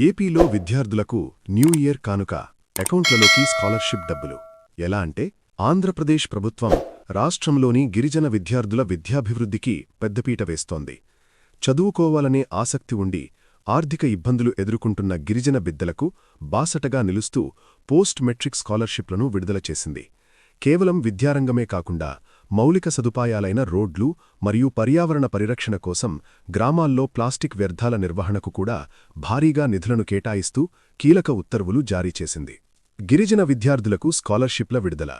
ఏపీలో విద్యార్థులకు new year కానుక అకౌంట్లలోకి స్కాలర్షిప్ డబ్బులు ఎలా అంటే ఆంధ్రప్రదేశ్ ప్రభుత్వం రాష్ట్రంలోని గిరిజన విద్యార్థుల విద్యాభివృద్ధికి పెద్దపీట వేస్తోంది. చదువుకోవాలనే ఆసక్తి ఉండి ఆర్థిక ఇబ్బందులు ఎదుర్కొంటున్న గిరిజన బిడ్డలకు బాసటగా నిలుస్తూ పోస్ట్ మెట్రిక్ స్కాలర్షిప్లను విడుదల చేసింది. కేవలం విద్యారంగమే కాకుండా మౌలిక సదుపాయాలైన రోడ్లు మరియు పర్యావరణ పరిరక్షణ కోసం గ్రామాల్లో ప్లాస్టిక్ వ్యర్థాల నిర్వహణకు కూడా భారీగా నిధులను కేటాయిస్తూ కీలక ఉత్తర్వులు జారీ చేసింది. గిరిజన విద్యార్థులకు స్కాలర్షిప్ల విడుదల.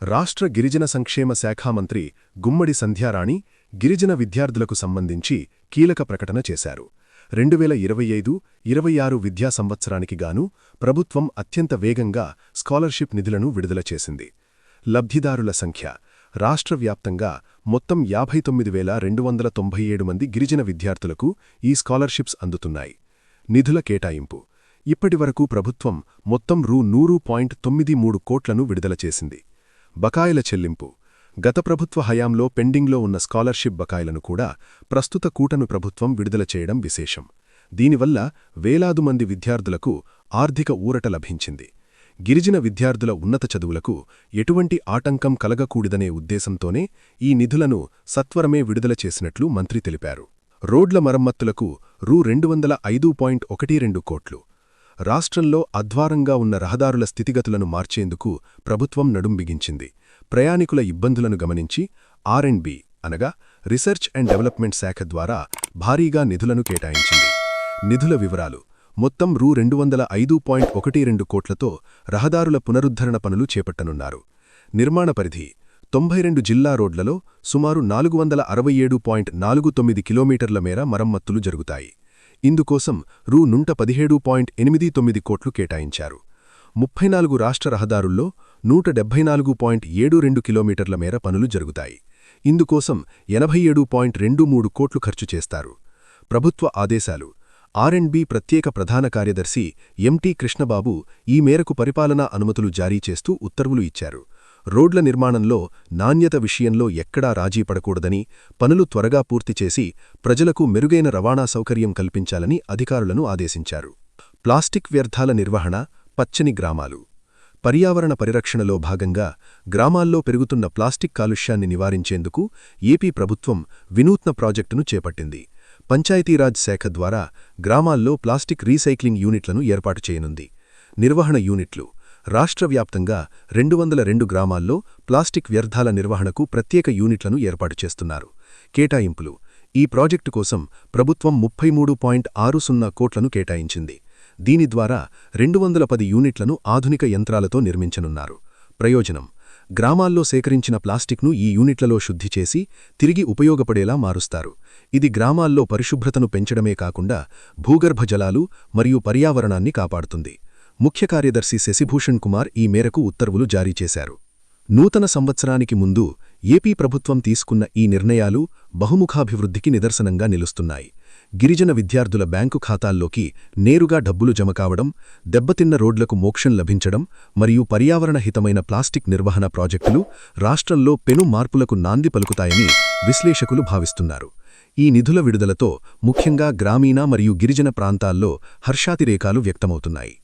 రాష్ట్ర గిరిజన సంక్షేమ శాఖా మంత్రి గుమ్మడి సంధ్యారాణి గిరిజన విద్యార్థులకు సంబంధించి కీలక ప్రకటన చేశారు. 2025-26 విద్యా సంవత్సరానికి గాను ప్రభుత్వం అత్యంత వేగంగా స్కాలర్షిప్ నిధులను విడుదల చేసింది. లబ్ధిదారుల సంఖ్య రాష్ట్ర వ్యాప్తంగా మొత్తం 59,297 మంది గిరిజన విద్యార్థులకు ఈ స్కాలర్షిప్స్ అందుతున్నాయి. నిధుల కేటాయింపు. ఇప్పటివరకు ప్రభుత్వం మొత్తం రూ. 100.93 కోట్లను విడుదల చేసింది. బకాయిల చెల్లింపు. గత ప్రభుత్వ హయాంలో పెండింగ్లో ఉన్న స్కాలర్షిప్ బకాయిలను కూడా ప్రస్తుత కూటమి ప్రభుత్వం విడుదల చేయడం విశేషం. దీనివల్ల వేలాది మంది విద్యార్థులకు ఆర్థిక ఊరట లభించింది. గిరిజన విద్యార్థుల ఉన్నత చదువులకు ఎటువంటి ఆటంకం కలగకూడదనే ఉద్దేశంతోనే ఈ నిధులను సత్వరమే విడుదల చేసినట్లు మంత్రి తెలిపారు. రోడ్ల మరమ్మతులకు రూ. 205.12 కోట్లు. రాష్ట్రంలో అధ్వారంగా ఉన్న రహదారుల స్థితిగతులను మార్చేందుకు ప్రభుత్వం నడుం బిగించింది. ప్రయాణికుల ఇబ్బందులను గమనించి R&B అనగా రీసెర్చ్ అండ్ డెవలప్మెంట్ శాఖ ద్వారా భారీగా నిధులను కేటాయించింది. నిధుల వివరాలు. మొత్తం రూ. 205.12 కోట్లతో రహదారుల పునరుద్ధరణ పనులు చేపట్టనున్నారు. నిర్మాణ పరిధి 92 జిల్లా రోడ్లలో సుమారు 467.49 కిలోమీటర్ల మేర మరమ్మతులు జరుగుతాయి. ఇందుకోసం రూ. 117.89 కోట్లు కేటాయించారు. 34 రాష్ట్ర రహదారుల్లో 174.72 కిలోమీటర్ల మేర పనులు జరుగుతాయి. ఇందుకోసం 87.23 కోట్లు ఖర్చు చేస్తారు. ప్రభుత్వ ఆదేశాలు. R&B ప్రత్యేక ప్రధాన కార్యదర్శి ఎంటీ కృష్ణబాబు ఈ మేరకు పరిపాలనా అనుమతులు జారీ చేస్తూ ఉత్తర్వులు ఇచ్చారు. రోడ్ల నిర్మాణంలో నాణ్యత విషయంలో ఎక్కడా రాజీ పడకూడదని, పనులు త్వరగా పూర్తి చేసి ప్రజలకు మెరుగైన రవాణా సౌకర్యం కల్పించాలని అధికారులను ఆదేశించారు. ప్లాస్టిక్ వ్యర్థాల నిర్వహణ. పచ్చని గ్రామాలు. పర్యావరణ పరిరక్షణలో భాగంగా గ్రామాల్లో పెరుగుతున్న ప్లాస్టిక్ కాలుష్యాన్ని నివారించేందుకు ఏపీ ప్రభుత్వం వినూత్న ప్రాజెక్టును చేపట్టింది. పంచాయతీరాజ్ శాఖ ద్వారా గ్రామాల్లో ప్లాస్టిక్ రీసైక్లింగ్ యూనిట్లను ఏర్పాటు చేయనుంది. నిర్వహణ యూనిట్లు. రాష్ట్ర వ్యాప్తంగా 202 గ్రామాల్లో ప్లాస్టిక్ వ్యర్థాల నిర్వహణకు ప్రత్యేక యూనిట్లను ఏర్పాటు చేస్తున్నారు. కేటాయింపులు. ఈ ప్రాజెక్టు కోసం ప్రభుత్వం 33.60 కోట్లను కేటాయించింది. దీని ద్వారా 210 యూనిట్లను ఆధునిక యంత్రాలతో నిర్మించనున్నారు. ప్రయోజనం. గ్రామాల్లో సేకరించిన ప్లాస్టిక్ను ఈ యూనిట్లలో శుద్ధి చేసి తిరిగి ఉపయోగపడేలా మారుస్తారు. ఇది గ్రామాల్లో పరిశుభ్రతను పెంచడమే కాకుండా భూగర్భ జలాలు మరియు పర్యావరణాన్ని కాపాడుతుంది. ముఖ్య కార్యదర్శి శశిభూషణ్ కుమార్ ఈ మేరకు ఉత్తర్వులు జారీ చేశారు. నూతన సంవత్సరానికి ముందు ఏపీ ప్రభుత్వం తీసుకున్న ఈ నిర్ణయాలు బహుముఖాభివృద్ధికి నిదర్శనంగా నిలుస్తున్నాయి. గిరిజన విద్యార్థుల బ్యాంకు ఖాతాల్లోకి నేరుగా డబ్బులు జమ కావడం, దెబ్బతిన్న రోడ్లకు మోక్షం లభించడం మరియు పర్యావరణ హితమైన ప్లాస్టిక్ నిర్వహణ ప్రాజెక్టులు రాష్ట్రంలో పెను మార్పులకు నాంది పలుకుతాయని విశ్లేషకులు భావిస్తున్నారు. ఈ నిధుల విడుదలతో ముఖ్యంగా గ్రామీణ మరియు గిరిజన ప్రాంతాల్లో హర్షాతిరేకాలు వ్యక్తమవుతున్నాయి.